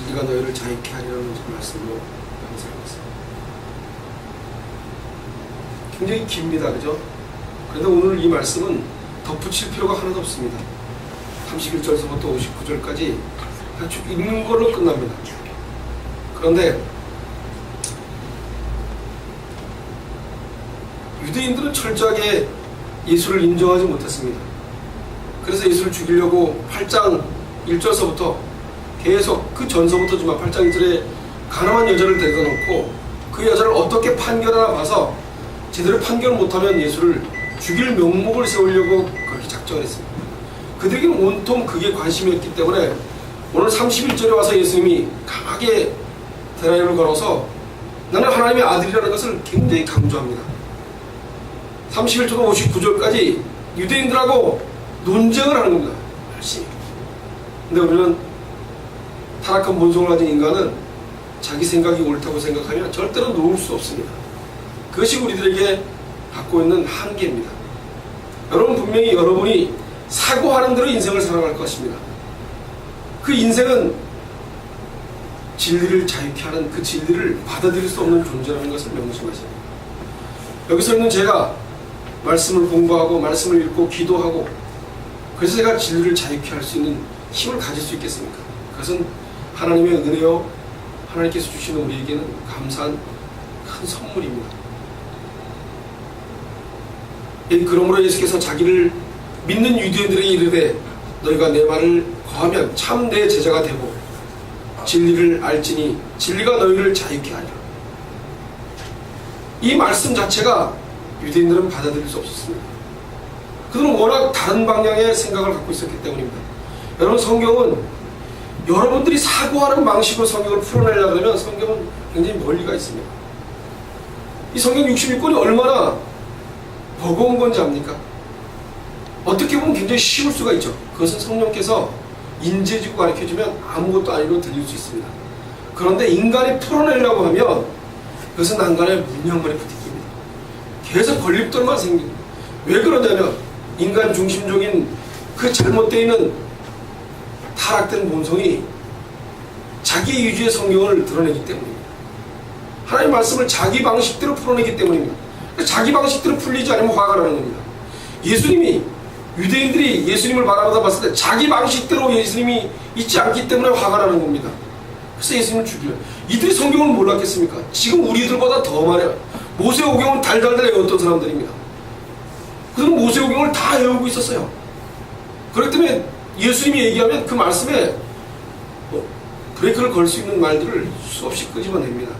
진리가 너희를 자유케 하리라는 말씀으로 감사하겠습니다. 굉장히 깁니다. 그죠? 그런데 오늘 이 말씀은 덧붙일 필요가 하나도 없습니다. 31절에서부터 59절까지 쭉 읽는 걸로 끝납니다. 그런데 유대인들은 철저하게 예수를 인정하지 못했습니다. 그래서 예수를 죽이려고 8장 1절서부터 계속 그 전서부터지만 8장 1절에 가늠한 여자를 데려다 놓고 그 여자를 어떻게 판결하나 봐서 제대로 판결 못하면 예수를 죽일 명목을 세우려고 그렇게 작정을 했습니다. 그들에게는 온통 그게 관심이었기 때문에 오늘 31절에 와서 예수님이 강하게 대라임을 걸어서 나는 하나님의 아들이라는 것을 굉장히 강조합니다. 31절부터 59절까지 유대인들하고 논쟁을 하는 겁니다. 열심히. 근데 우리는 타락한 본성을 가진 인간은 자기 생각이 옳다고 생각하면 절대로 놓을 수 없습니다. 그것이 우리들에게 갖고 있는 한계입니다. 여러분 분명히 여러분이 사고하는 대로 인생을 살아갈 것입니다. 그 인생은 진리를 자유케 하는 그 진리를 받아들일 수 없는 존재라는 것을 명심하세요. 여기서 있는 제가 말씀을 공부하고 말씀을 읽고 기도하고 그래서 제가 진리를 자유케 할 수 있는 힘을 가질 수 있겠습니까? 그것은 하나님의 은혜요 하나님께서 주시는 우리에게는 감사한 큰 선물입니다. 그러므로 예수께서 자기를 믿는 유대인들에게 이르되 너희가 내 말을 거하면 참 내 제자가 되고 진리를 알지니 진리가 너희를 자유케 하리라. 이 말씀 자체가 유대인들은 받아들일 수 없었습니다. 그들은 워낙 다른 방향의 생각을 갖고 있었기 때문입니다. 여러분 성경은 여러분들이 사고하는 방식으로 성경을 풀어내려고 하면 성경은 굉장히 멀리가 있습니다. 이 성경 66권이 얼마나 버거운 건지 압니까? 어떻게 보면 굉장히 쉬울 수가 있죠. 그것은 성령께서 인재지고 가르쳐주면 아무것도 아니로 들릴 수 있습니다. 그런데 인간이 풀어내려고 하면 그것은 난간에 문양만에 부딪힙니다. 계속 걸림돌만 생깁니다. 왜 그러냐면 인간 중심적인 그 잘못되어 있는 타락된 본성이 자기 위주의 성경을 드러내기 때문입니다. 하나님의 말씀을 자기 방식대로 풀어내기 때문입니다. 자기 방식대로 풀리지 않으면 화가 나는 겁니다. 예수님이 유대인들이 예수님을 바라보다 봤을 때 자기 방식대로 예수님이 있지 않기 때문에 화가 나는 겁니다. 그래서 예수님을 죽여요. 이들이 성경을 몰랐겠습니까? 지금 우리들보다 더 말해요. 모세오경을 달달달 외웠던 사람들입니다. 그들은 모세오경을 다 외우고 있었어요. 그렇기 때문에 예수님이 얘기하면 그 말씀에 브레이크를 걸 수 있는 말들을 수없이 끄집어냅니다.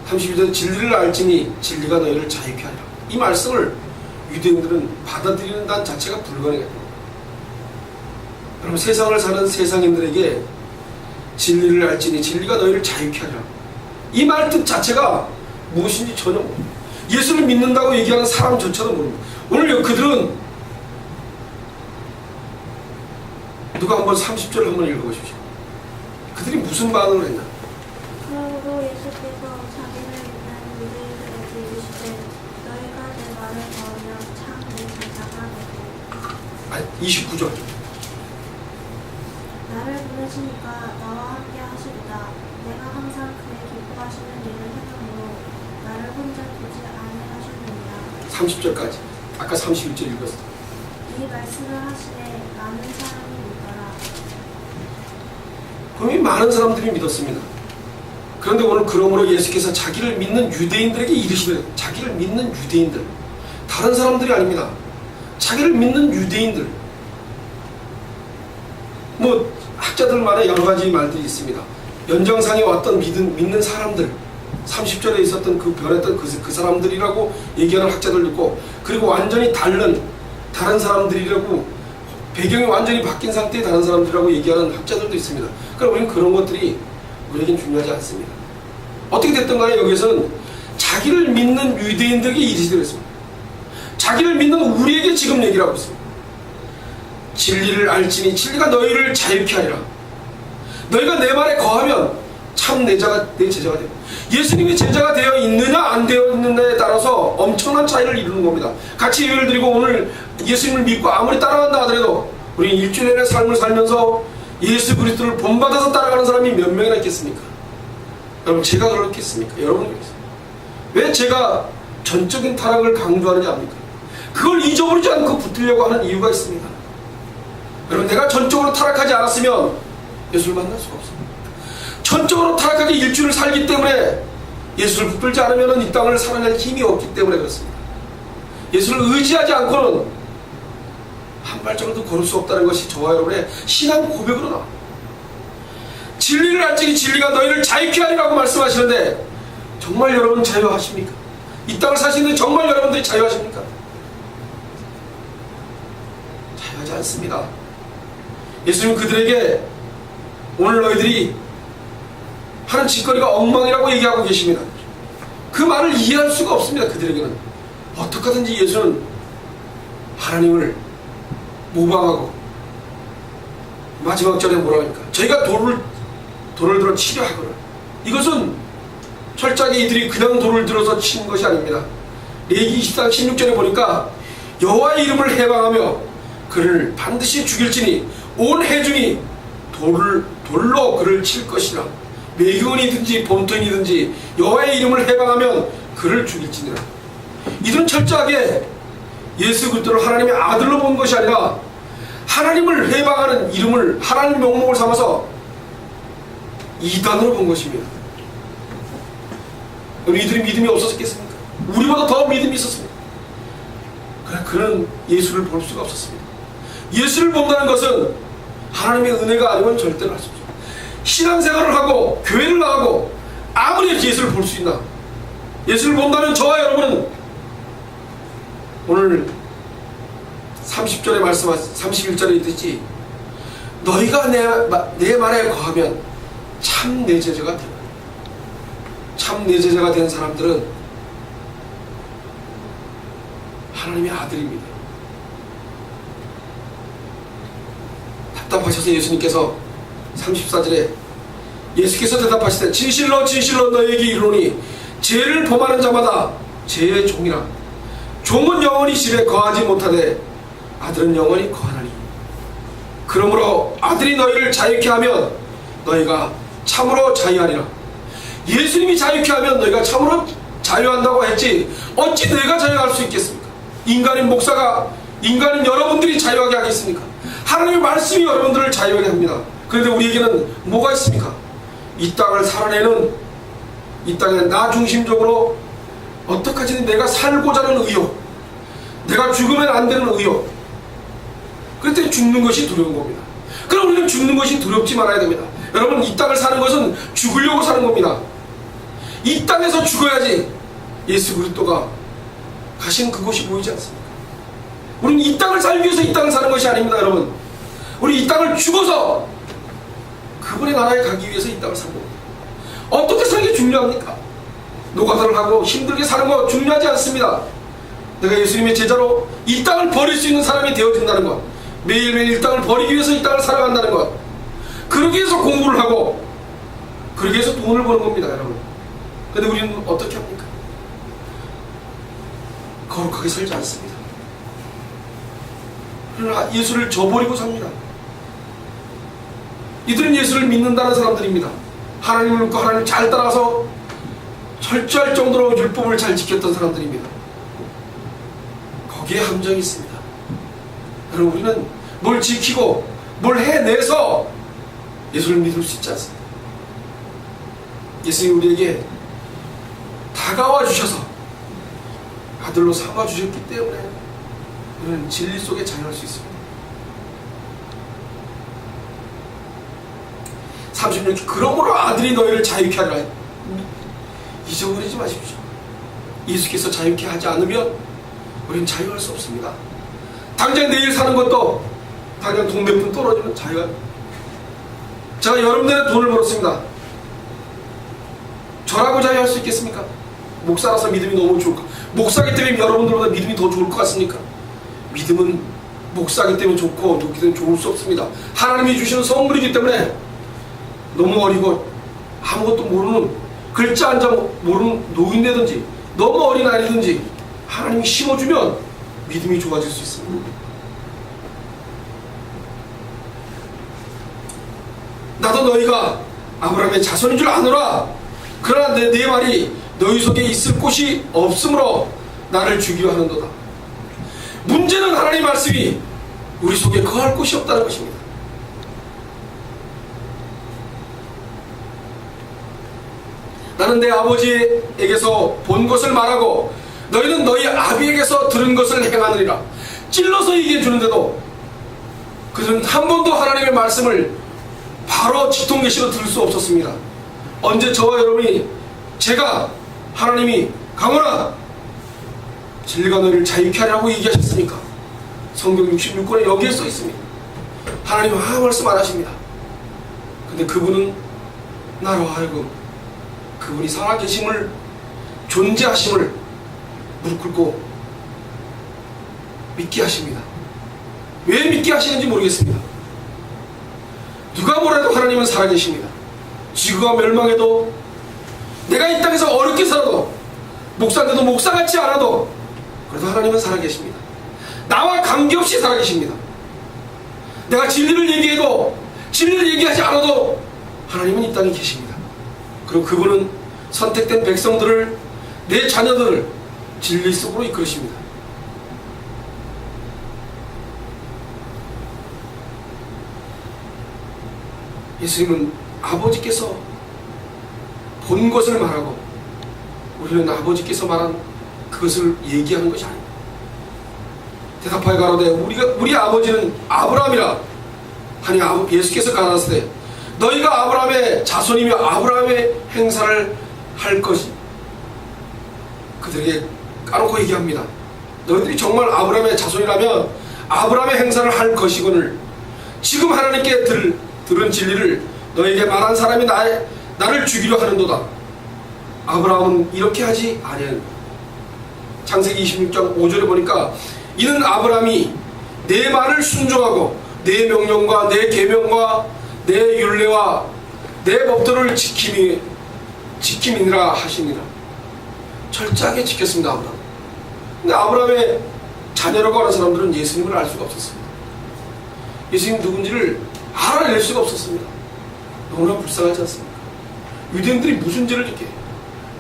32절 진리를 알지니 진리가 너희를 자유케 하리라. 이 말씀을 유대인들은 받아들이는 자체가 불가능했다. 여러분 세상을 사는 세상인들에게 진리를 알지니 진리가 너희를 자유케 하리라. 이 말 뜻 자체가 무엇인지 전혀 모릅니다. 예수를 믿는다고 얘기하는 사람조차도 모릅니다. 오늘 그들은 누가 한번 30절을 한번 읽어보십시오. 그들이 무슨 반응을 했나? 그러므로 예수께서 자기를 믿는 유대인들에게 이르시되 너희가 내 말을 거하면 참 내 제자가 되고 29절 나를 보내시니까 나와 함께 하시리다. 내가 항상 그의 기뻐하시는 일을 행함으로 나를 혼자 두지 아니하셨느니라. 30절까지 아까 31절 읽었어. 이 말씀을 하시되 많은 사람이 믿더라. 그럼 이 많은 사람들이 믿었습니다. 그런데 오늘 그러므로 예수께서 자기를 믿는 유대인들에게 이르시되 자기를 믿는 유대인들 다른 사람들이 아닙니다. 자기를 믿는 유대인들 학자들만의 여러 가지 말들이 있습니다. 연장상에 왔던 믿는 사람들 30절에 있었던 그 변했던 그 사람들이라고 얘기하는 학자들도 있고 그리고 완전히 다른 사람들이라고 배경이 완전히 바뀐 상태의 다른 사람들이라고 얘기하는 학자들도 있습니다. 그럼 우리는 그런 것들이 우리에겐 중요하지 않습니다. 어떻게 됐든 간에 여기서는 자기를 믿는 유대인들에게 이르시되 그랬습니다. 자기를 믿는 우리에게 지금 얘기를 하고 있습니다. 진리를 알지니 진리가 너희를 자유케 하리라. 너희가 내 말에 거하면 참 내 제자가 되고 예수님이 제자가 되어 있느냐 안 되어 있느냐에 따라서 엄청난 차이를 이루는 겁니다. 같이 예배를 드리고 오늘 예수님을 믿고 아무리 따라간다 하더라도 우리 일주일의 삶을 살면서 예수 그리스도를 본받아서 따라가는 사람이 몇 명이나 있겠습니까? 여러분, 제가 그렇겠습니까? 여러분이 그렇습니까? 왜 제가 전적인 타락을 강조하느냐 합니까? 그걸 잊어버리지 않고 붙들려고 하는 이유가 있습니다. 여러분, 내가 전적으로 타락하지 않았으면 예수를 만날 수가 없습니다. 전적으로 타락하게 일주일을 살기 때문에 예수를 붙들지 않으면 이 땅을 살아낼 힘이 없기 때문에 그렇습니다. 예수를 의지하지 않고는 한 발짝도 걸을 수 없다는 것이 저와 여러분의 신앙 고백으로 나옵니다. 진리를 알지니 진리가 너희를 자유케 하리라고 말씀하시는데 정말 여러분 자유하십니까? 이 땅을 사시는데 정말 여러분들이 자유하십니까? 자유하지 않습니다. 예수님은 그들에게 오늘 너희들이 하는 짓거리가 엉망이라고 얘기하고 계십니다. 그 말을 이해할 수가 없습니다. 그들에게는 어떻게 하든지 예수는 하나님을 모방하고 마지막 절에 뭐라 합니까? 저희가 돌을 들어 치려 하거나, 이것은 철저하게 이들이 그냥 돌을 들어서 치는 것이 아닙니다. 레위기 24장 16절에 보니까 여호와의 이름을 해방하며 그를 반드시 죽일지니 온 회중이 돌로 그를 칠 것이라. 매경원이든지 본토인이든지 여호와의 이름을 해방하면 그를 죽일지니라. 이들은 철저하게 예수 그리스도를 하나님의 아들로 본 것이 아니라 하나님을 해방하는 이름을 하나님 명목을 삼아서 이단으로 본 것입니다. 그럼 이들이 믿음이 없었겠습니까? 우리보다 더 믿음이 있었습니다. 그러나 그는 예수를 볼 수가 없었습니다. 예수를 본다는 것은 하나님의 은혜가 아니면 절대로 할 수 없습니다. 신앙생활을 하고 교회를 나가고 아무리 예수를 볼 수 있나? 예수를 본다면 저와 여러분은 오늘 30절에 말씀하신 31절에 있듯이 너희가 내 말에 거하면 참 내 제자가 되라. 참 내 제자가 된 사람들은 하나님의 아들입니다. 답답하셔서 예수님께서 34절에 예수께서 대답하시되 진실로 진실로 너희에게 이르노니 죄를 범하는 자마다 죄의 종이라. 종은 영원히 집에 거하지 못하되 아들은 영원히 거하나니. 그러므로 아들이 너희를 자유케 하면 너희가 참으로 자유하리라. 예수님이 자유케 하면 너희가 참으로 자유한다고 했지 어찌 너희가 자유할 수 있겠습니까? 인간인 목사가, 인간인 여러분들이 자유하게 하겠습니까? 하나님의 말씀이 여러분들을 자유하게 합니다. 그런데 우리에게는 뭐가 있습니까? 이 땅을 살아내는, 이 땅에 나 중심적으로 어떻게 하지 내가 살고자 하는 의욕, 내가 죽으면 안 되는 의욕, 그럴 때 죽는 것이 두려운 겁니다. 그럼 우리는 죽는 것이 두렵지 말아야 됩니다. 여러분, 이 땅을 사는 것은 죽으려고 사는 겁니다. 이 땅에서 죽어야지 예수 그리스도가 가신 그곳이 보이지 않습니까? 우리는 이 땅을 살기 위해서 이 땅을 사는 것이 아닙니다. 여러분, 우리 이 땅을 죽어서 그분의 나라에 가기 위해서 이 땅을 사는 겁니다. 어떻게 사는 게 중요합니까? 노가다를 하고 힘들게 사는 거 중요하지 않습니다. 내가 예수님의 제자로 이 땅을 버릴 수 있는 사람이 되어진다는 것, 매일매일 이 땅을 버리기 위해서 이 땅을 살아간다는 것, 그러기 위해서 공부를 하고 그러기 위해서 돈을 버는 겁니다. 여러분, 근데 우리는 어떻게 합니까? 거룩하게 살지 않습니다. 그러나 예수를 저버리고 삽니다. 이들은 예수를 믿는다는 사람들입니다. 하나님을 믿고 하나님을 잘 따라서 철저할 정도로 율법을 잘 지켰던 사람들입니다. 거기에 함정이 있습니다. 여러분, 우리는 뭘 지키고 뭘 해내서 예수를 믿을 수 있지 않습니다. 예수님이 우리에게 다가와 주셔서 아들로 삼아 주셨기 때문에 우리는 진리 속에 자유할 수 있습니다. 36절, 그러므로 아들이 너희를 자유케 하리라. 잊어버리지 마십시오. 예수께서 자유케 하지 않으면 우리는 자유할 수 없습니다. 당장 내일 사는 것도 당장 돈 몇 푼 떨어지면 자유가. 제가 여러분들의 돈을 벌었습니다. 저라고 자유할 수 있겠습니까? 목사라서 믿음이 너무 좋을까? 목사기 때문에 여러분들보다 믿음이 더 좋을 것 같습니까? 믿음은 목사기 때문에 좋고 좋기 때문에 좋을 수 없습니다. 하나님이 주시는 선물이기 때문에 너무 어리고 아무것도 모르는, 글자 한 장 모르는 노인네든지 너무 어린 아이든지 하나님이 심어주면 믿음이 좋아질 수 있습니다. 나도 너희가 아브라함의 자손인 줄 아노라. 그러나 내 말이 너희 속에 있을 곳이 없으므로 나를 죽이려 하는도다. 문제는 하나님 말씀이 우리 속에 거할 곳이 없다는 것입니다. 나는 내 아버지에게서 본 것을 말하고 너희는 너희 아비에게서 들은 것을 행하느니라. 찔러서 얘기해 주는데도 그들은 한 번도 하나님의 말씀을 바로 직통계시로 들을 수 없었습니다. 언제 저와 여러분이 제가 하나님이 강원아 진리가 너희를 자유케 하라고 얘기하셨으니까 성경 66권에 여기에 써 있습니다. 하나님은 아무 말씀 안 하십니다. 근데 그분은 나로 하여금 그분이 살아계심을 존재하심을 무릎 꿇고 믿게 하십니다. 왜 믿게 하시는지 모르겠습니다. 누가 뭐래도 하나님은 살아계십니다. 지구가 멸망해도 내가 이 땅에서 어렵게 살아도 목사인데도 목사 같지 않아도 그래도 하나님은 살아계십니다. 나와 관계없이 살아계십니다. 내가 진리를 얘기해도 진리를 얘기하지 않아도 하나님은 이 땅에 계십니다. 그리고 그분은 선택된 백성들을 내 자녀들을 진리 속으로 이끌으십니다. 예수님은 아버지께서 본 것을 말하고 우리는 아버지께서 말한 그것을 얘기하는 것이 아닙니다. 대답하여 가로되 우리 아버지는 아브라함이라 하니 예수께서 가라사대 너희가 아브라함의 자손이며 아브라함의 행사를 할 것이 그들에게 까놓고 얘기합니다. 너희들이 정말 아브라함의 자손이라면 아브라함의 행사를 할 것이거늘 지금 하나님께 들은 진리를 너에게 말한 사람이 나를 죽이려 하는도다. 아브라함은 이렇게 하지 아니하는다. 창세기 26장 5절에 보니까 이는 아브라함이 내 말을 순종하고 내 명령과 내 계명과 내 율례와 내 법도를 지킴이니라 하시니라. 철저하게 지켰습니다. 아브라함. 근데 아브라함의 자녀라고 하는 사람들은 예수님을 알 수가 없었습니다. 예수님 누군지를 알아낼 수가 없었습니다. 너무나 불쌍하지 않습니까? 유대인들이 무슨 죄를 짓게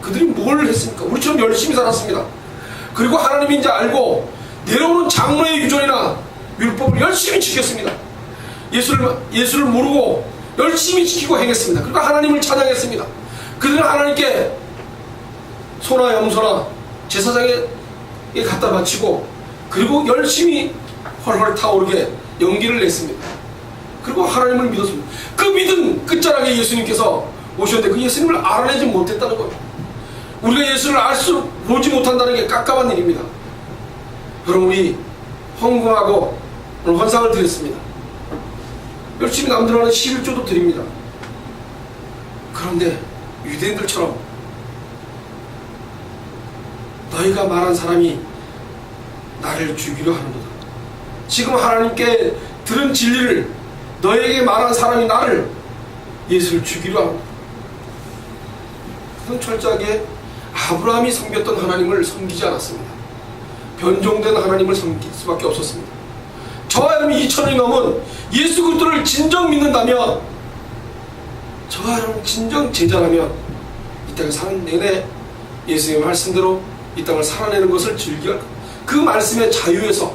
그들이 뭘 했습니까? 우리처럼 열심히 살았습니다. 그리고 하나님인 줄 알고 내려오는 장로의 유전이나 율법을 열심히 지켰습니다. 예수를 모르고 열심히 지키고 행했습니다. 그리고 하나님을 찬양했습니다. 그들은 하나님께 소나 염소나 제사장에 갖다 바치고 그리고 열심히 헐헐 타오르게 연기를 냈습니다. 그리고 하나님을 믿었습니다. 그 믿음 끝자락에 예수님께서 오셨는데 그 예수님을 알아내지 못했다는 겁니다. 우리가 예수를 보지 못한다는 게 깝깝한 일입니다. 여러분 우리 헌금하고 오늘 헌상을 드렸습니다. 열심히 남들 하는 11조도 드립니다. 그런데 유대인들처럼 너희가 말한 사람이 나를 죽이려 하는도다. 지금 하나님께 들은 진리를 너에게 말한 사람이 나를 예수를 죽이려 합니다. 그는 철저하게 아브라함이 섬겼던 하나님을 섬기지 않았습니다. 변종된 하나님을 섬길 수밖에 없었습니다. 저와 여러분 2000년이 넘은 예수 그리스도를 진정 믿는다면 저와 여러분 진정 제자라면 이 땅에 사는 내내 예수님의 말씀대로 이 땅을 살아내는 것을 즐겨 그 말씀의 자유에서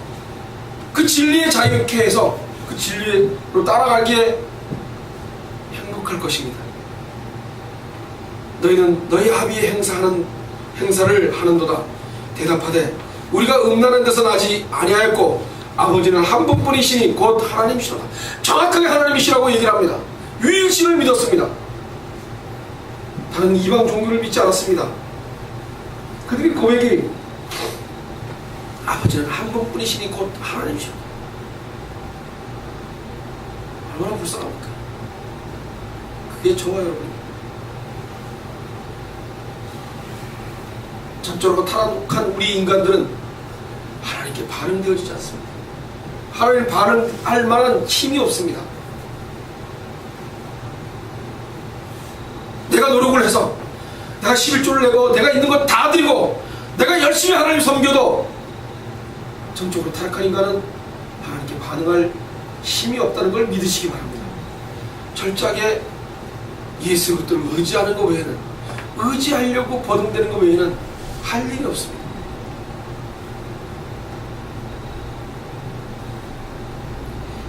그 진리의 자유케 해서 그 진리로 따라가기에 행복할 것입니다. 너희는 너희 아비의 행사를 하는도다. 대답하되 우리가 음란한 데서 나지 아니하였고 아버지는 한 분뿐이시니 곧 하나님이시로다. 정확하게 하나님이시라고 얘기를 합니다. 유일신을 믿었습니다. 다른 이방 종교를 믿지 않았습니다. 그들의 고백이 아버지는 한 분뿐이시니 곧 하나님이시로다. 얼마나 불쌍합니까? 그게 저와 여러분 적절하고 타락한 우리 인간들은 하나님께 반응되어지지 않습니다. 하나님 반응할 만한 힘이 없습니다. 내가 노력을 해서 내가 11조를 내고 내가 있는 것 다 드리고 내가 열심히 하나님 섬겨도 전적으로 타락한 인간은 하나님께 반응할 힘이 없다는 걸 믿으시기 바랍니다. 철저하게 예수 그리스도를 의지하는 것 외에는, 의지하려고 버둥대는 것 외에는 할 일이 없습니다.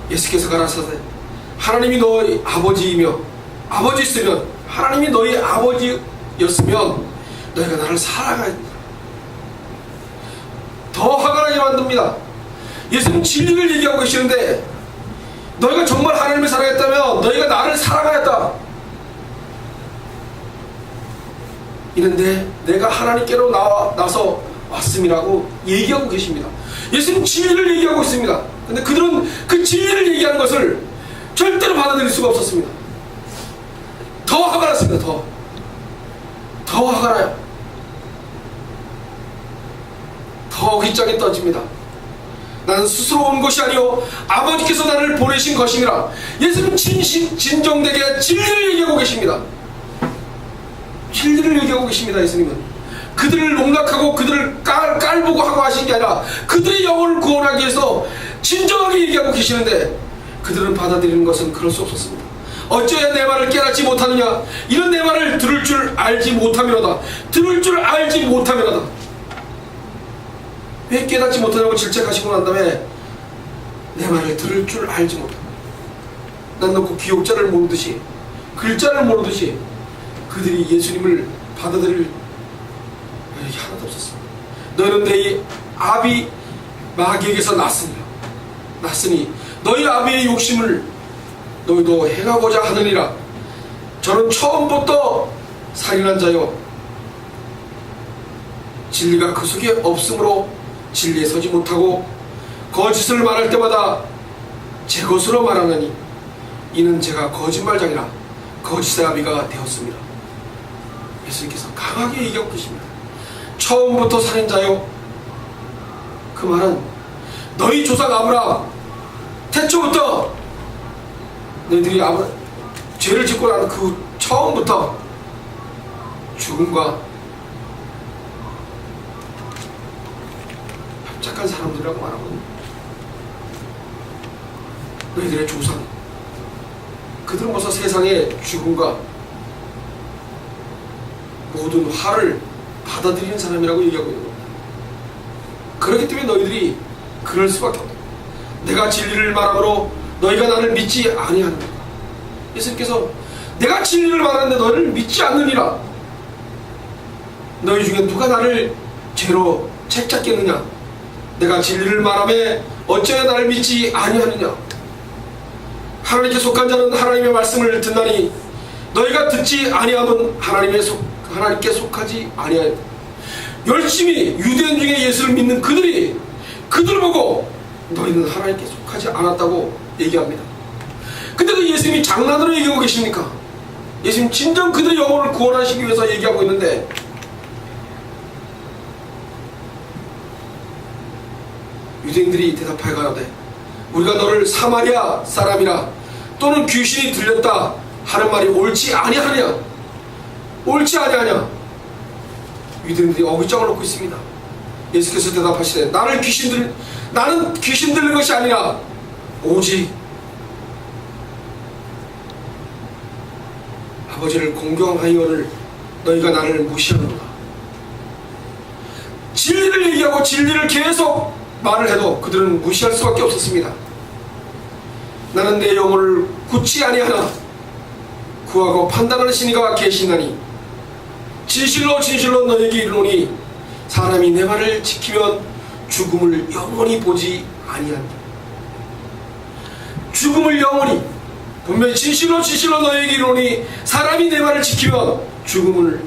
예수께서 가라사대 하나님이 너희 아버지이며, 아버지였으면, 하나님이 너희 아버지였으면 너희가 나를 사랑하야 된다. 더 화가 나게 만듭니다. 예수님 진리를 얘기하고 계시는데, 너희가 정말 하나님을 사랑했다면 너희가 나를 사랑하였다. 이런데 내가 하나님께로 나서 왔음이라고 얘기하고 계십니다. 예수님 진리를 얘기하고 있습니다. 근데 그들은 그 진리를 얘기하는 것을 절대로 받아들일 수가 없었습니다. 더 화가 났습니다. 더 화가 나요. 더 어깃장에 떠집니다. 나는 스스로 온 것이 아니요 아버지께서 나를 보내신 것이니라. 예수님 진정되게 진리를 얘기하고 계십니다. 진리를 얘기하고 계십니다. 예수님은 그들을 농락하고 그들을 깔보고 하고 하신 게 아니라 그들의 영혼을 구원하기 위해서 진정하게 얘기하고 계시는데, 그들은 받아들이는 것은 그럴 수 없었습니다. 어찌하여 내 말을 깨닫지 못하느냐. 이런 내 말을 들을 줄 알지 못하면하다. 들을 줄 알지 못하면하다. 왜 깨닫지 못하냐고 질책하시고 난 다음에 내 말을 들을 줄 알지 못한다. 난 놓고 기옥자를 모르듯이, 글자를 모르듯이 그들이 예수님을 받아들일 여력이 하나도 없었습니다. 너희는 내 아비 마귀에게서 났으니 너희 아비의 욕심을 너희도 행하고자 하느니라. 저는 처음부터 살인한 자요 진리가 그 속에 없으므로 진리에 서지 못하고 거짓을 말할 때마다 제 것으로 말하느니 이는 제가 거짓말장이라 거짓의 아비가 되었습니다. 예수님께서 강하게 얘기하고 계십니다. 처음부터 살인자요. 그 말은 너희 조상 아브라함 태초부터 너희들이 죄를 짓고 난 그 처음부터 죽음과 합작한 사람들이라고 말하거든요. 너희들의 조상, 그들은 벌써 세상의 죽음과 모든 화를 받아들이는 사람이라고 얘기하고 있는 겁니다. 그렇기 때문에 너희들이 그럴 수밖에 없다. 내가 진리를 말함으로 너희가 나를 믿지 아니하는가. 예수님께서 내가 진리를 말하는데 너희를 믿지 않느니라. 너희 중에 누가 나를 죄로 책잡겠느냐. 내가 진리를 말하며 어찌하여 나를 믿지 아니하느냐. 하나님께 속한 자는 하나님의 말씀을 듣나니 너희가 듣지 아니하면 하나님께 속하지 아니하였다. 열심히 유대인 중에 예수를 믿는 그들을 보고 너희는 하나님께 속하지 않았다고 얘기합니다. 근데 그 예수님이 장난으로 얘기하고 계십니까? 예수님 진정 그들의 영혼을 구원하시기 위해서 얘기하고 있는데, 유대인들이 대답하여 가로되 우리가 너를 사마리아 사람이라 또는 귀신이 들렸다 하는 말이 옳지 아니하냐. 옳지 아니하냐. 유대인들이 어깃장을 놓고 있습니다. 예수께서 대답하시되 나는 귀신 들린 것이 아니라 오직 아버지를 공경하여를 너희가 나를 무시하는구나. 진리를 얘기하고 진리를 계속 말을 해도 그들은 무시할 수밖에 없었습니다. 나는 내 영혼을 굳지 아니하나 구하고 판단하는 이가 계시나니 진실로 진실로 너에게 이르노니 사람이 내 말을 지키면 죽음을 영원히 보지 아니한다. 죽음을 영원히, 분명히 진실로 진실로 너에게 이르노니 사람이 내 말을 지키면 죽음을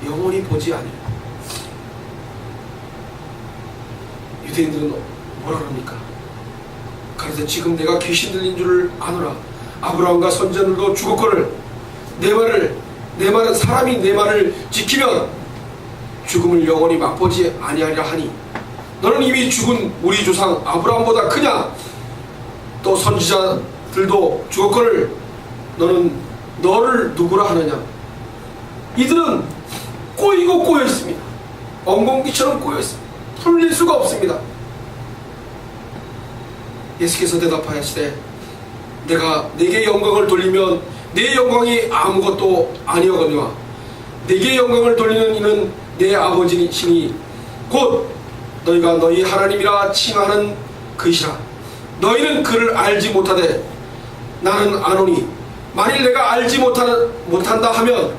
영원히 보지 아니한다. 유대인들은 뭐라 그럽니까? 그래서 지금 내가 귀신 들린 줄을 아노라. 아브라함과 선자들도 죽었거늘 내 말은 사람이 내 말을 지키면 죽음을 영원히 맛보지 아니하리라 하니 너는 이미 죽은 우리 조상 아브라함보다 크냐? 또 선지자들도 죽었거늘 너를 누구라 하느냐? 이들은 꼬이고 꼬여 있습니다. 엉겅퀴처럼 꼬여 있습니다. 풀릴 수가 없습니다. 예수께서 대답하시되 내가 내게 영광을 돌리면 내 영광이 아무것도 아니오거니와 내게 영광을 돌리는 이는 내 아버지시니 곧 너희가 너희 하나님이라 칭하는 그이시라. 너희는 그를 알지 못하되 나는 아노니 만일 내가 알지 못한다 하면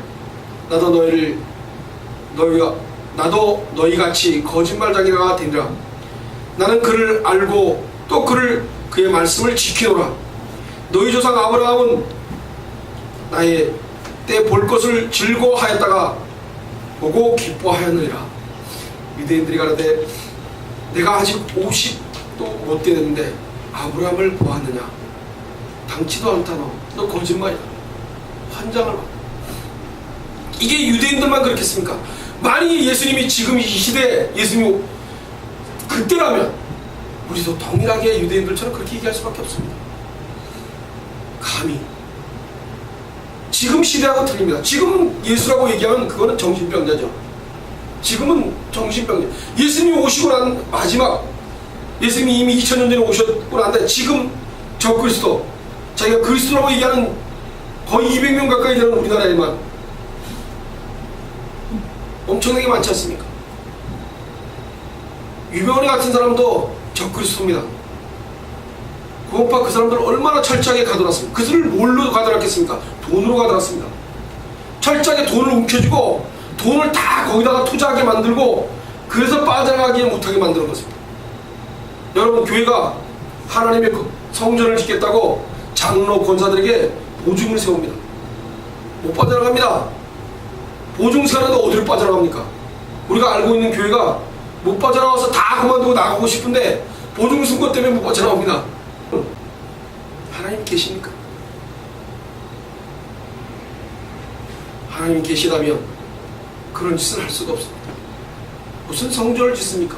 나도 너희같이 거짓말장이가 되리라. 나는 그를 알고 또 그의 말씀을 지키노라. 너희 조상 아브라함은 나의 때 볼 것을 즐거워하였다가 보고 기뻐하였느니라. 유대인들이 가라되 내가 아직 50도 못 되는데 아브라함을 보았느냐? 당치도 않다. 너 거짓말이다. 환장을 받아. 이게 유대인들만 그렇겠습니까? 만약 예수님이 지금 이 시대에 예수님이 그때라면 우리도 동일하게 유대인들처럼 그렇게 얘기할 수밖에 없습니다. 감히 지금 시대하고 틀립니다. 지금 예수라고 얘기하면 그거는 정신병자죠. 지금은 정신병자. 예수님이 오시고 난 마지막, 예수님이 이미 2000년 전에 오셨고 난데 지금 저 그리스도, 자기가 그리스도라고 얘기하는 거의 200명 가까이 되는 우리나라에만 엄청나게 많지 않습니까? 유병원이 같은 사람도 적그리스도입니다. 그 사람들 얼마나 철저하게 가둬놨습니까? 그들을 뭘로 가둬놨겠습니까? 돈으로 가둬놨습니다. 철저하게 돈을 움켜쥐고 돈을 다 거기다가 투자하게 만들고 그래서 빠져나가지 못하게 만드는 것입니다. 여러분, 교회가 하나님의 성전을 짓겠다고 장로 권사들에게 보증을 세웁니다. 못 빠져나갑니다. 보증 세우는데 어디로 빠져나갑니까? 우리가 알고 있는 교회가 못 빠져나와서 다 그만두고 나가고 싶은데 보증 순거 때문에 못 빠져나옵니다. 하나님 계십니까? 하나님 계시다면 그런 짓을 할 수가 없습니다. 무슨 성전을 짓습니까?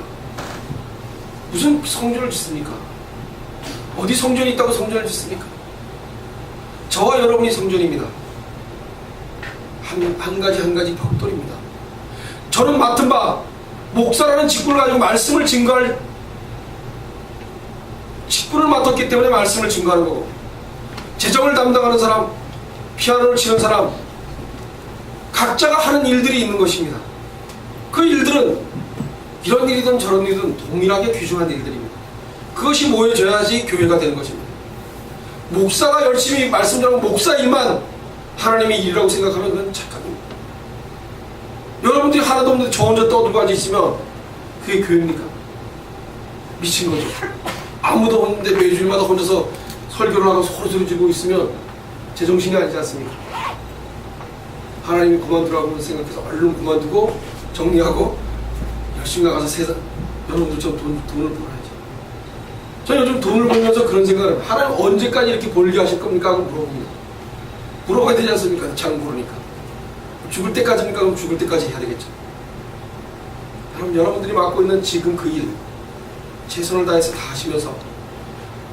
무슨 성전을 짓습니까? 어디 성전이 있다고 성전을 짓습니까? 저와 여러분이 성전입니다. 한 가지 벽돌입니다. 저는 맡은 바 목사라는 직분을 가지고 말씀을 증거할 직분을 맡았기 때문에 말씀을 증거하는 거고, 재정을 담당하는 사람, 피아노를 치는 사람, 각자가 하는 일들이 있는 것입니다. 그 일들은 이런 일이든 저런 일이든 동일하게 귀중한 일들입니다. 그것이 모여져야지 교회가 되는 것입니다. 목사가 열심히 말씀 전하고 목사 일만 하나님의 일이라고 생각하면 그건 착각입니다. 여러분들이 하나도 없는데 저 혼자 떠들고 앉아있으면 그게 교회입니까? 미친 거죠. 아무도 없는데 매주일마다 혼자서 설교를 하고 소리 지르고 있으면 제정신이 아니지 않습니까? 하나님이 그만두라고 생각해서 얼른 그만두고 정리하고 열심히 나가서 세상 여러분들처럼 돈을 벌어야죠. 저는 요즘 돈을 벌면서 그런 생각을 해요. 하나님 언제까지 이렇게 벌게 하실 겁니까? 하고 물어봅니다. 물어봐야 되지 않습니까? 잘 모르니까. 죽을 때까지입니까? 그럼 죽을 때까지 해야 되겠죠. 그럼 여러분들이 맡고 있는 지금 그 일, 최선을 다해서 다 하시면서,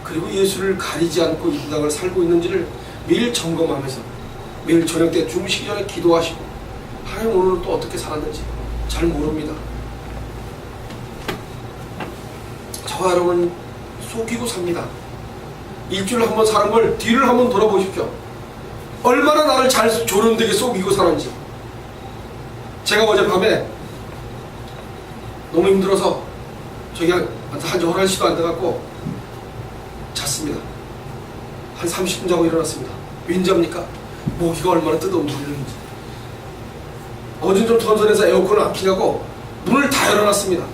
그리고 예수를 가리지 않고 이 땅을 살고 있는지를 매일 점검하면서 매일 저녁 때 주무시기 전에 기도하시고, 하나님 오늘은 또 어떻게 살았는지 잘 모릅니다. 저와 여러분 속이고 삽니다. 일주일에 한 번 사는 걸 뒤를 한번 돌아보십시오. 얼마나 나를 잘 조련되게 속이고 사는지. 제가 어젯밤에 너무 힘들어서 저기 한 11시도 안 돼갖고 잤습니다. 한 30분 자고 일어났습니다. 왠지합니까? 모기가 얼마나 뜯어먹는지. 어제 좀 선선해서 에어컨을 안 켜냐고 문을 다 열어놨습니다.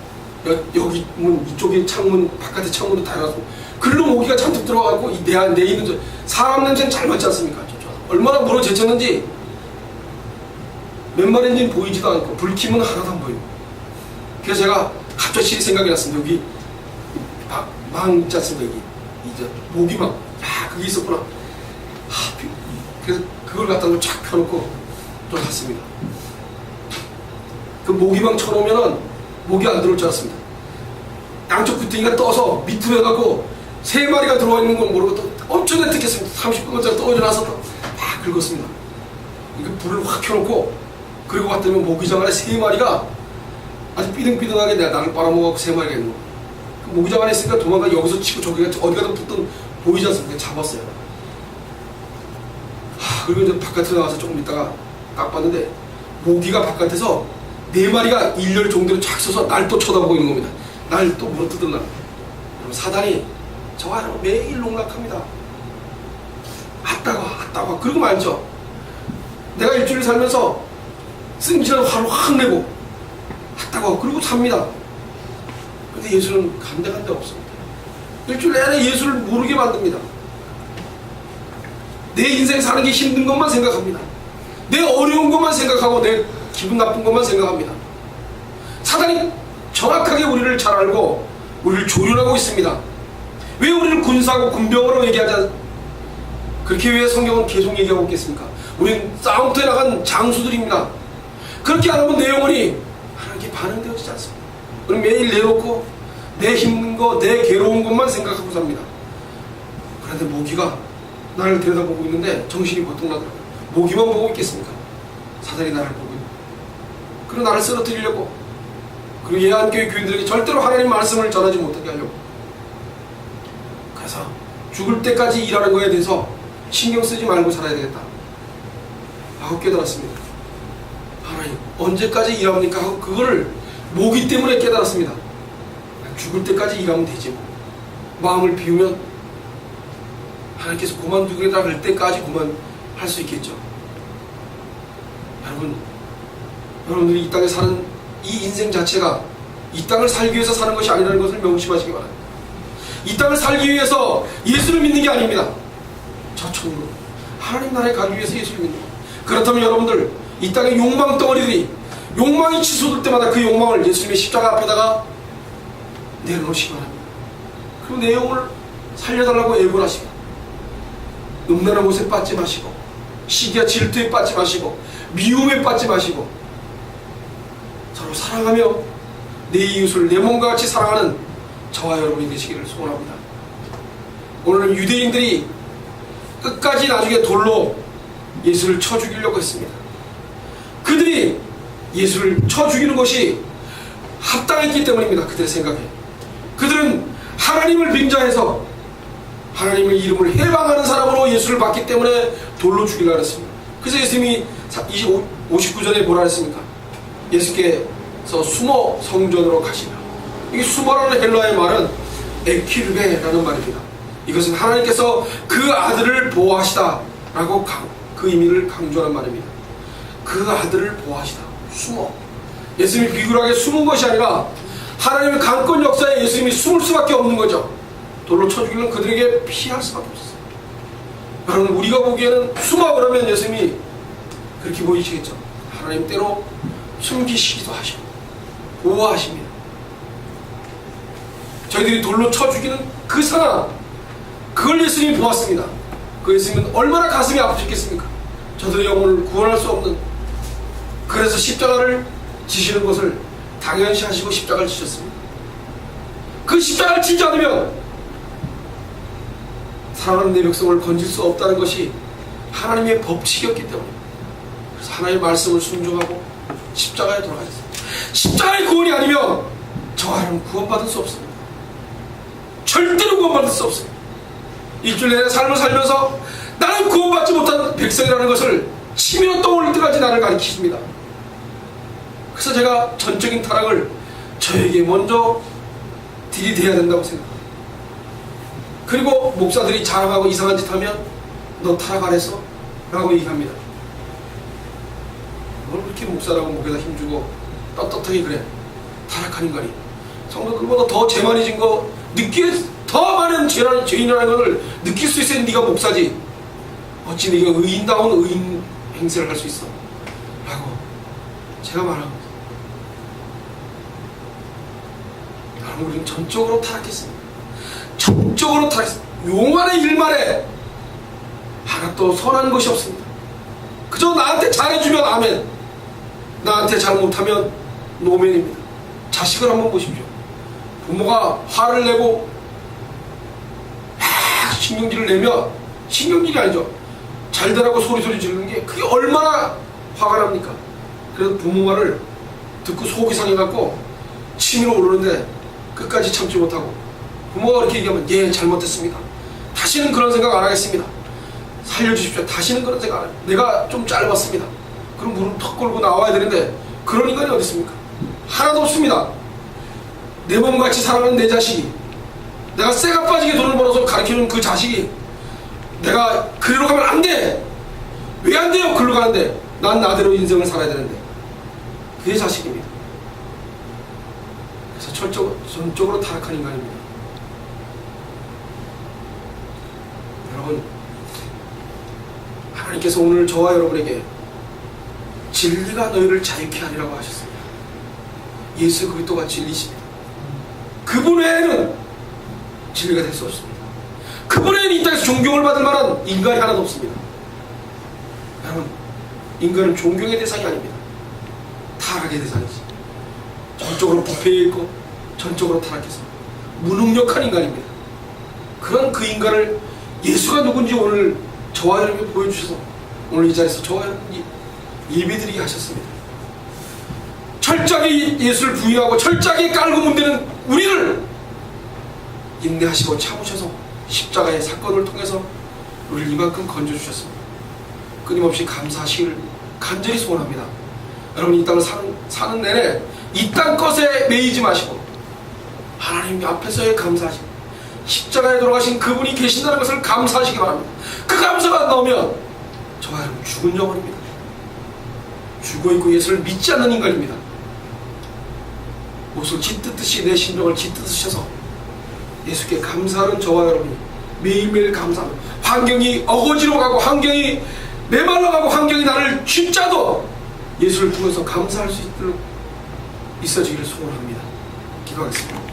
여기 문, 이쪽에 창문, 바깥에 창문도 다 열어놨고, 글로 모기가 잔뜩 들어가고 내 있는 사람 냄새는 잘 맡지 않습니까? 얼마나 물어 제쳤는지 몇 마리인지는 보이지도 않고 불 켜면 하나도 안 보여요. 그래서 제가 갑자기 생각이 났습니다. 여기 망 있지 않습니까? 여기 이제 모기망, 야 그게 있었구나. 그래서 그걸 갖다 쫙 펴놓고 또 잤습니다. 그 모기망 쳐놓으면은 모기 안 들어올 줄 알았습니다. 양쪽 귀퉁이가 떠서 밑으로 해갖고 3마리가 들어와 있는 건 모르고 또 엄청 획득했습니다. 30분짜리 떠올려놔서 막 긁었습니다. 이거 불을 확 켜놓고, 그리고 봤더니 모기장 안에 3마리가 아주 삐등삐등하게 나를 빨아먹어서 3마리가 있는 거예요. 그 모기장 안에 있으니까 도망가 여기서 치고 저기가 어디 가든 붙든 보이지 않습니까? 잡았어요. 그리고 이제 바깥에 나와서 조금 있다가 딱 봤는데 모기가 바깥에서 4마리가 일렬 종대로 쫙 서서 날 또 쳐다보고 있는 겁니다. 날 또 물어뜯으려. 그럼 사단이 저와 매일 농락합니다. 아따가 그러고 말죠. 내가 일주일 살면서 승진을 화를 확 내고 아따가 그러고 삽니다. 근데 예수는 감당한 데 없습니다. 일주일 내내 예수를 모르게 만듭니다. 내 인생 사는 게 힘든 것만 생각합니다. 내 어려운 것만 생각하고 내 기분 나쁜 것만 생각합니다. 사단이 정확하게 우리를 잘 알고 우리를 조련하고 있습니다. 왜 우리를 군사하고 군병으로 얘기하자? 그렇게 왜 성경은 계속 얘기하고 있겠습니까? 우리는 싸움터에 나간 장수들입니다. 그렇게 안 하면 내 영혼이 하나님께 반응되어지지 않습니다. 우리는 매일 내놓고 내 힘든 거, 내 괴로운 것만 생각하고 삽니다. 그런데 모기가 나를 들여다보고 있는데 정신이 보통 나더라고요. 모기만 보고 있겠습니까? 사단이 나를 보고 있는. 그리고 나를 쓰러뜨리려고, 그리고 예한교회 교인들에게 절대로 하나님 말씀을 전하지 못하게 하려고. 그래서 죽을 때까지 일하는 거에 대해서 신경 쓰지 말고 살아야 되겠다 하고 깨달았습니다. 하나님 언제까지 일합니까? 하고 그거를 모기 때문에 깨달았습니다. 죽을 때까지 일하면 되지 뭐. 마음을 비우면 하나님께서 그만두겠다 할 때까지 그만할 수 있겠죠. 여러분들이 이 땅에 사는 이 인생 자체가 이 땅을 살기 위해서 사는 것이 아니라는 것을 명심하시기 바랍니다. 이 땅을 살기 위해서 예수를 믿는 게 아닙니다. 저쪽으로 하나님 나라에 가기 위해서 예수를 믿는 것. 그렇다면 여러분들 이 땅의 욕망 덩어리들이 욕망이 치솟을 때마다 그 욕망을 예수님의 십자가 앞에다가 내려놓으시기 바랍니다. 그리고 내 영혼을 살려달라고 애원하시고, 음란한 곳에 빠지 마시고, 시기와 질투에 빠지 마시고, 미움에 빠지 마시고, 서로 사랑하며 내 이웃을 내 몸과 같이 사랑하는 저와 여러분이 되시기를 소원합니다. 오늘은 유대인들이 끝까지 나중에 돌로 예수를 쳐 죽이려고 했습니다. 그들이 예수를 쳐 죽이는 것이 합당했기 때문입니다. 그들의 생각에. 그들은 하나님을 빙자해서 하나님의 이름을 해방하는 사람으로 예수를 봤기 때문에 돌로 죽이려고 했습니다. 그래서 예수님이 59절에 뭐라 했습니까? 예수께서 숨어 성전으로 가시며, 이게 숨어라는 헬라의 말은 에키르베라는 말입니다. 이것은 하나님께서 그 아들을 보호하시다 라고 그 의미를 강조하는 말입니다. 그 아들을 보호하시다. 숨어. 예수님이 비굴하게 숨은 것이 아니라 하나님의 강권 역사에 예수님이 숨을 수밖에 없는 거죠. 돌로 쳐 죽이면 그들에게 피할 수밖에 없었어요. 여러분, 우리가 보기에는 숨어 그러면 예수님이 그렇게 보이시겠죠. 하나님 때로 숨기시기도 하시고 보호하십니다. 저희들이 돌로 쳐 죽이는 그 상황, 그걸 예수님이 보았습니다. 그 예수님은 얼마나 가슴이 아프셨겠습니까? 저들의 영혼을 구원할 수 없는, 그래서 십자가를 지시는 것을 당연시 하시고 십자가를 지셨습니다. 그 십자가를 지지 않으면 사랑하는 내 백성을 건질 수 없다는 것이 하나님의 법칙이었기 때문에, 그래서 하나님의 말씀을 순종하고 십자가에 돌아가셨습니다. 십자가의 구원이 아니면 저와 여러분 구원받을 수 없습니다. 절대로 구원받을 수 없습니다. 일주일 내내 삶을 살면서 나는 구원받지 못한 백성이라는 것을 치밀어 떠올릴 때까지 나를 가리키십니다. 그래서 제가 전적인 타락을 저에게 먼저 들이대야 된다고 생각합니다. 그리고 목사들이 자랑하고 이상한 짓 하면 너 타락 안 했어? 라고 얘기합니다. 뭘 그렇게 목사라고 목에다 힘주고 떳떳하게 그래. 타락한 인간이. 성도들보다 더 재만해진 거 더 많은 죄인이라는 것을 느낄 수 있어야 네가 목사지. 어찌 네가 의인다운 의인 행세를 할 수 있어? 라고 제가 말합니다. 여러분, 우리는 전적으로 타락했습니다. 전적으로 타락했습니다. 용안의 일말에 하나도 선한 것이 없습니다. 그저 나한테 잘해주면 아멘, 나한테 잘못하면 노멘입니다. 자식을 한번 보십시오. 부모가 화를 내고 신경질을 내면, 신경질이 아니죠, 잘되라고 소리 지르는 게 그게 얼마나 화가 납니까? 그래서 부모 말을 듣고 속이 상해갖고 치밀어 오르는데 끝까지 참지 못하고 부모가 그렇게 얘기하면 예 잘못했습니다, 다시는 그런 생각 안 하겠습니다, 살려주십시오. 다시는 그런 생각 안 해요. 내가 좀 짧았습니다. 그럼 무릎 턱 꿇고 나와야 되는데 그런 인간이 어디 있습니까? 하나도 없습니다. 내 몸같이 사랑하는 내 자식이, 내가 쇠가 빠지게 돈을 벌어서 가르쳐주는 그 자식이, 내가 그리로 가면 안 돼! 왜 안 돼요? 글로 가는데 난 나대로 인생을 살아야 되는데 그게 자식입니다. 그래서 전적으로 타락한 인간입니다. 여러분, 하나님께서 오늘 저와 여러분에게 진리가 너희를 자유케 하리라고 하셨습니다. 예수 그리스도가 진리십니다. 그분 외에는 진리가 될 수 없습니다. 그분 외에는 이 땅에서 존경을 받을 만한 인간이 하나도 없습니다. 여러분, 인간은 존경의 대상이 아닙니다. 타락의 대상이지. 전적으로 부패해 있고 전적으로 타락해서 무능력한 인간입니다. 그런 그 인간을 예수가 누군지 오늘 저와 여러분이 보여주셔서 오늘 이 자리에서 저와 여러분이 예배드리게 하셨습니다. 철저하게 예수를 부인하고 철저하게 깔고 문대는 우리를 인내하시고 참으셔서 십자가의 사건을 통해서 우리를 이만큼 건져주셨습니다. 끊임없이 감사하시기를 간절히 소원합니다. 여러분, 이 땅을 사는 내내 이 땅 것에 매이지 마시고 하나님 앞에서의 감사하시고 십자가에 돌아가신 그분이 계신다는 것을 감사하시기 바랍니다. 그 감사가 나오면 저와 여러분 죽은 영혼입니다. 죽어있고 예수를 믿지 않는 인간입니다. 옷을 찢듯이 내 심령을 찢듯으셔서 예수께 감사하는 저와 여러분이 매일매일 감사합니다. 환경이 어거지로 가고 환경이 메말라가고 환경이 나를 쥐짜도 예수를 통해서 감사할 수 있도록 있어지기를 소원합니다. 기도하겠습니다.